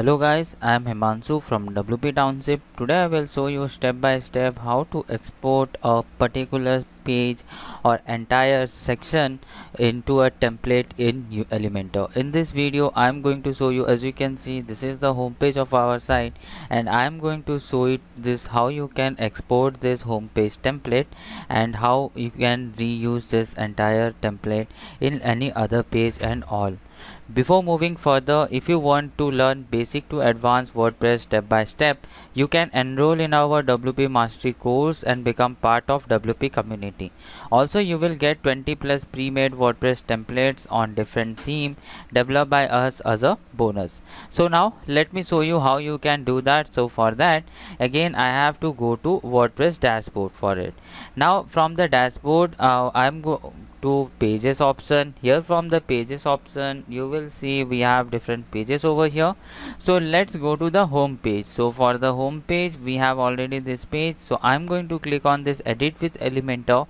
Hello guys, I am Himanshu from WP Township. Today I will show you step by step how to export a particular page or entire section into a template in Elementor. In this video I am going to show you, as you can see, this is the home page of our site, and I am going to show it this how you can export this home page template and how you can reuse this entire template in any other page and all. Before moving further, if you want to learn basic to advanced WordPress step by step, you can enroll in our WP Mastery course and become part of WP community. Also, you will get 20 plus pre-made WordPress templates on different theme developed by us as a bonus. So now let me show you how you can do that. So for that, again I have to go to WordPress dashboard for it. Now from the dashboard, I'm to pages option. Here from the pages option you will see we have different pages over here. So let's go to the home page. So for the home page we have already this page, so I'm going to click on this edit with Elementor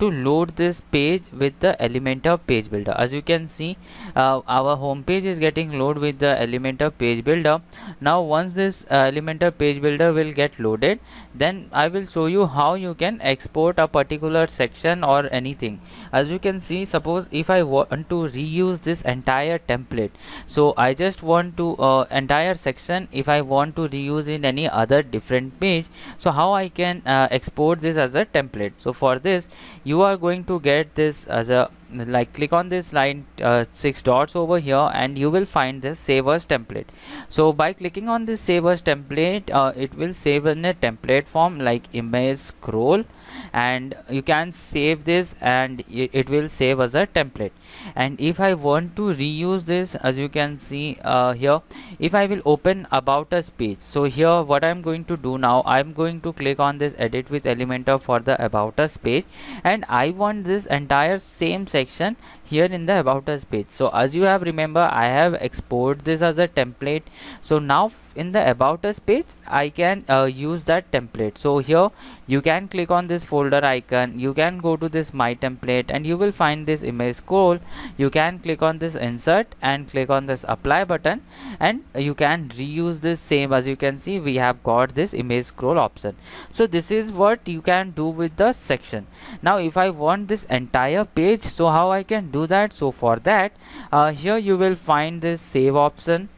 to load this page with the Elementor page builder. As you can see, our home page is getting loaded with the Elementor page builder. Now once this Elementor page builder will get loaded, then I will show you how you can export a particular section or anything. As you can see, suppose if I want to reuse this entire template, so I just want to entire section, if I want to reuse in any other different page, so how I can export this as a template. So for this you are going to get this as a click on this line 6 dots over here and you will find this save as template. So by clicking on this save as template, it will save in a template form like image scroll, and you can save this and it will save as a template. And if I want to reuse this, as you can see here, if I will open about us page, so here what I'm going to do now, I'm going to click on this edit with Elementor for the about us page, and I want this entire same section here in the about us page. So as you have remember, I have exported this as a template. So now in the about us page I can use that template. So here you can click on this folder icon, you can go to this my template and you will find this image scroll. You can click on this insert and click on this apply button, and you can reuse this same. As you can see, we have got this image scroll option. So this is what you can do with the section. Now if I want this entire page, so how I can do that? So for that, here you will find this save option.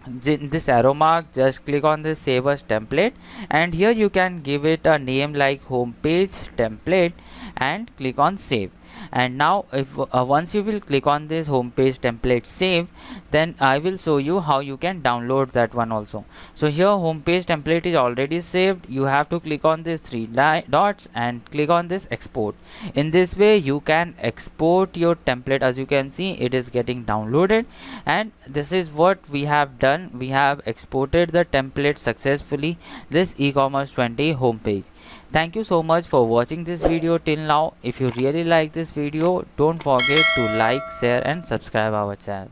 This arrow mark, just click on this save as template, and here you can give it a name like home page template and click on save. And now if once you will click on this home page template save, then I will show you how you can download that one also. So here home page template is already saved. You have to click on these three dots and click on this export. In this way you can export your template. As you can see, it is getting downloaded, and this is what we have done. We have exported the template successfully, this e-commerce 20 homepage. Thank you so much for watching this video till now. If you really like this video, don't forget to like, share and subscribe our channel.